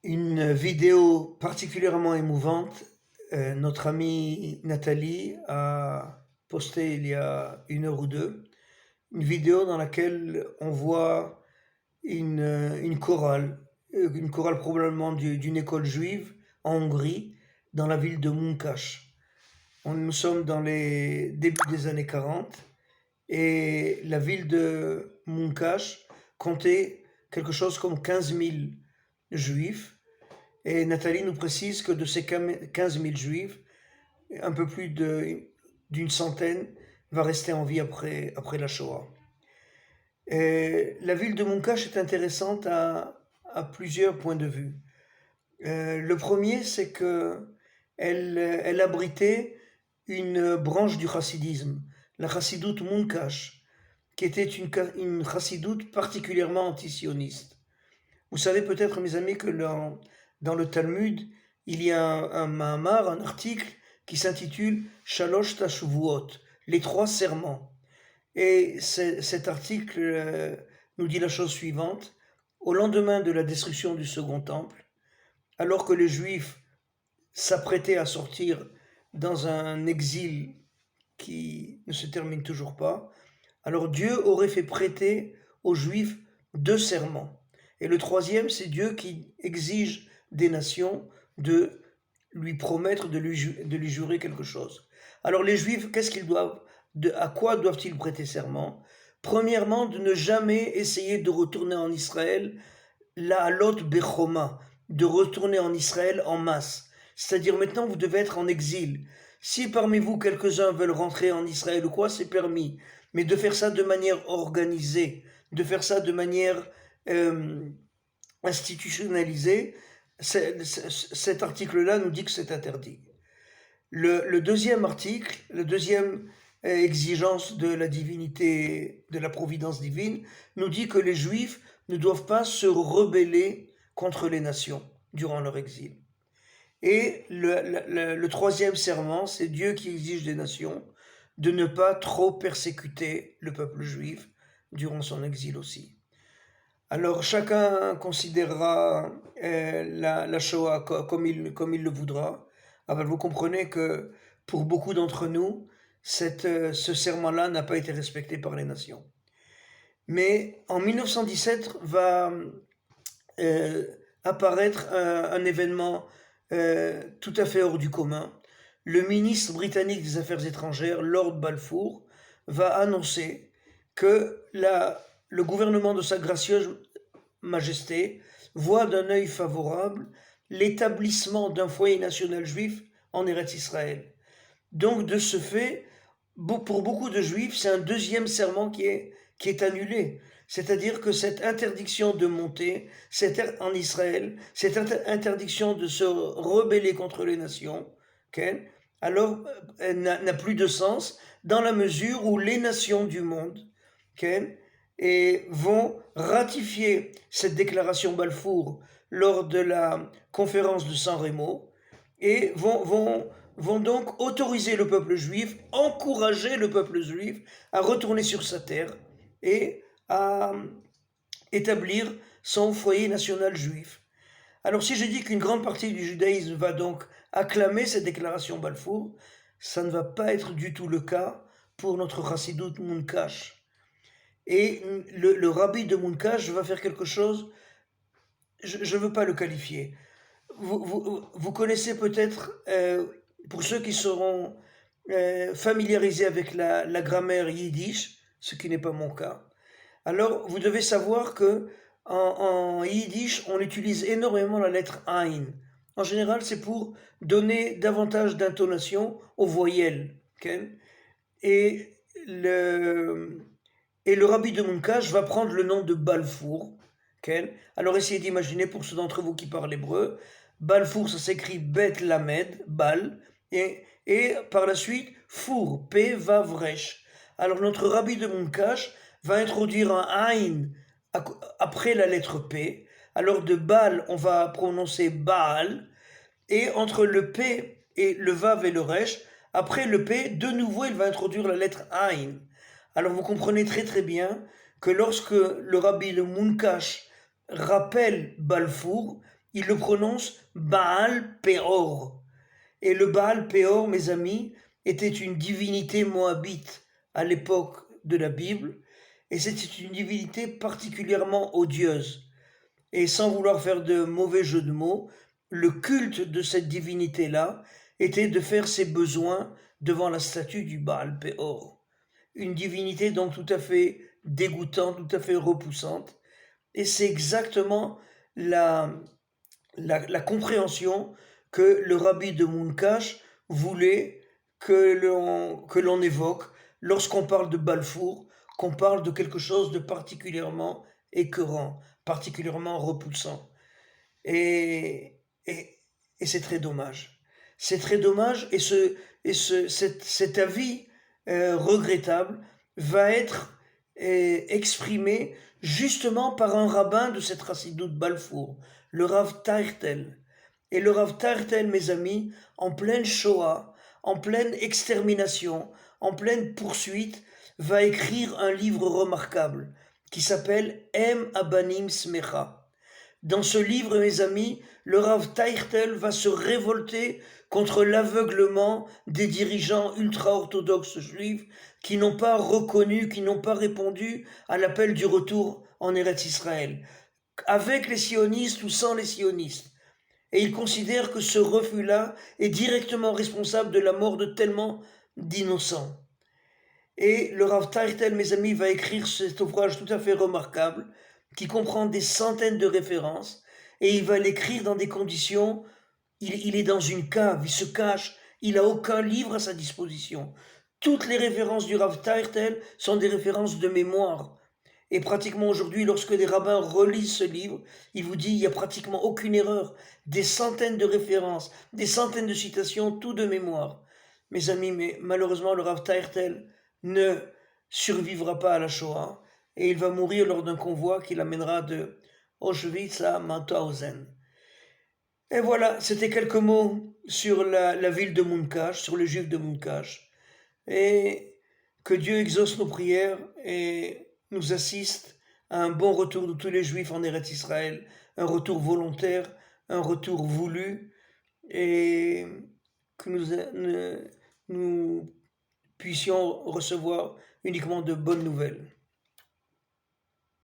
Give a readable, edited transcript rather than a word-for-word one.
Une vidéo particulièrement émouvante, notre amie Nathalie a posté il y a une heure ou deux, une vidéo dans laquelle on voit une chorale probablement d'une école juive en Hongrie, dans la ville de Munkacs. Nous sommes dans les débuts des années 40 et la ville de Munkacs comptait quelque chose comme 15 000 juifs. Et Nathalie nous précise que de ces 15 000 juifs, un peu plus d'une centaine va rester en vie après la Shoah. Et la ville de Munkacs est intéressante à plusieurs points de vue. Le premier, c'est que elle abritait une branche du chassidisme, la chassidoute Munkacs, qui était une chassidoute particulièrement antisioniste. Vous savez peut-être, mes amis, que dans le Talmud, il y a un Mahamar, un article qui s'intitule Shalosh Tashuvuot, les trois serments. Et cet article nous dit la chose suivante. Au lendemain de la destruction du Second Temple, alors que les Juifs s'apprêtaient à sortir dans un exil qui ne se termine toujours pas, alors Dieu aurait fait prêter aux Juifs deux serments. Et le troisième, c'est Dieu qui exige des nations de lui promettre, de lui jurer quelque chose. Alors les Juifs, à quoi doivent-ils prêter serment? Premièrement, de ne jamais essayer de retourner en Israël, la halot bechoma, de retourner en Israël en masse. C'est-à-dire maintenant vous devez être en exil. Si parmi vous quelques-uns veulent rentrer en Israël ou quoi, c'est permis. Mais de faire ça de manière organisée, de faire ça de manière euh, institutionnalisée, cet article-là nous dit que c'est interdit. Le deuxième article, la deuxième exigence de la divinité, de la providence divine, nous dit que les Juifs ne doivent pas se rebeller contre les nations durant leur exil. Et le troisième serment, c'est Dieu qui exige des nations de ne pas trop persécuter le peuple juif durant son exil aussi. Alors chacun considérera la Shoah comme il le voudra. Alors vous comprenez que pour beaucoup d'entre nous, ce serment-là n'a pas été respecté par les nations. Mais en 1917 va euh, apparaître un événement tout à fait hors du commun. Le ministre britannique des Affaires étrangères, Lord Balfour, va annoncer que le gouvernement de Sa Gracieuse Majesté voit d'un œil favorable l'établissement d'un foyer national juif en Eretz Israël. Donc de ce fait, pour beaucoup de juifs, c'est un deuxième serment qui est annulé. C'est-à-dire que cette interdiction de monter en Israël, cette interdiction de se rebeller contre les nations, okay, alors elle n'a plus de sens dans la mesure où les nations du monde, okay, et vont ratifier cette déclaration Balfour lors de la conférence de San Remo et vont donc autoriser le peuple juif, encourager le peuple juif à retourner sur sa terre et à établir son foyer national juif. Alors si je dis qu'une grande partie du judaïsme va donc acclamer cette déclaration Balfour, ça ne va pas être du tout le cas pour notre chassidoute Munkacs. Et le rabbi de Munkacs va faire quelque chose, je ne veux pas le qualifier. Vous connaissez peut-être, pour ceux qui seront familiarisés avec la grammaire yiddish, ce qui n'est pas mon cas, alors vous devez savoir que en yiddish, on utilise énormément la lettre Ein. En général, c'est pour donner davantage d'intonation aux voyelles. Okay? Et, le, et le rabbi de Munkacs va prendre le nom de Balfour. Okay? Alors essayez d'imaginer, pour ceux d'entre vous qui parlent hébreu, Balfour, ça s'écrit Bet Lamed, Bal, et par la suite, Four, P, Vavresh. Alors notre rabbi de Munkacs va introduire un Ein après la lettre P. Alors de Baal, on va prononcer Baal, et entre le P et le Vav et le Resh, après le P, de nouveau, il va introduire la lettre Ein. Alors vous comprenez très très bien que lorsque le rabbi de Munkacs rappelle Balfour, il le prononce Baal Peor. Et le Baal Péor, mes amis, était une divinité moabite à l'époque de la Bible, et c'était une divinité particulièrement odieuse. Et sans vouloir faire de mauvais jeu de mots, le culte de cette divinité-là était de faire ses besoins devant la statue du Baal Péor. Une divinité donc tout à fait dégoûtante, tout à fait repoussante. Et c'est exactement la, la compréhension que le rabbi de Munkash voulait que l'on évoque lorsqu'on parle de Balfour, qu'on parle de quelque chose de particulièrement écœurant, particulièrement repoussant. Et, et, et c'est très dommage. C'est très dommage cet avis regrettable va être exprimé justement par un rabbin de cette chassidoute Balfour, le Rav Taertel. Et le Rav Taertel, mes amis, en pleine Shoah, en pleine extermination, en pleine poursuite, va écrire un livre remarquable qui s'appelle Em Abanim Smecha. Dans ce livre, mes amis, le Rav Taertel va se révolter contre l'aveuglement des dirigeants ultra-orthodoxes juifs qui n'ont pas reconnu, qui n'ont pas répondu à l'appel du retour en Eretz Israël, avec les sionistes ou sans les sionistes. Et il considère que ce refus-là est directement responsable de la mort de tellement d'innocents. Et le Rav Taertel, mes amis, va écrire cet ouvrage tout à fait remarquable qui comprend des centaines de références et il va l'écrire dans des conditions, il est dans une cave, il se cache, il n'a aucun livre à sa disposition. Toutes les références du Rav Taertel sont des références de mémoire. Et pratiquement aujourd'hui, lorsque des rabbins relisent ce livre, il vous dit il n'y a pratiquement aucune erreur. Des centaines de références, des centaines de citations, tout de mémoire. Mes amis, mais malheureusement, le Rav Taertel ne survivra pas à la Shoah et il va mourir lors d'un convoi qui l'amènera de Auschwitz à Mauthausen. Et voilà, c'était quelques mots sur la ville de Munkash, sur le juif de Munkash. Et que Dieu exauce nos prières et nous assiste à un bon retour de tous les juifs en Eretz Israël, un retour volontaire, un retour voulu, et que nous puissions recevoir uniquement de bonnes nouvelles.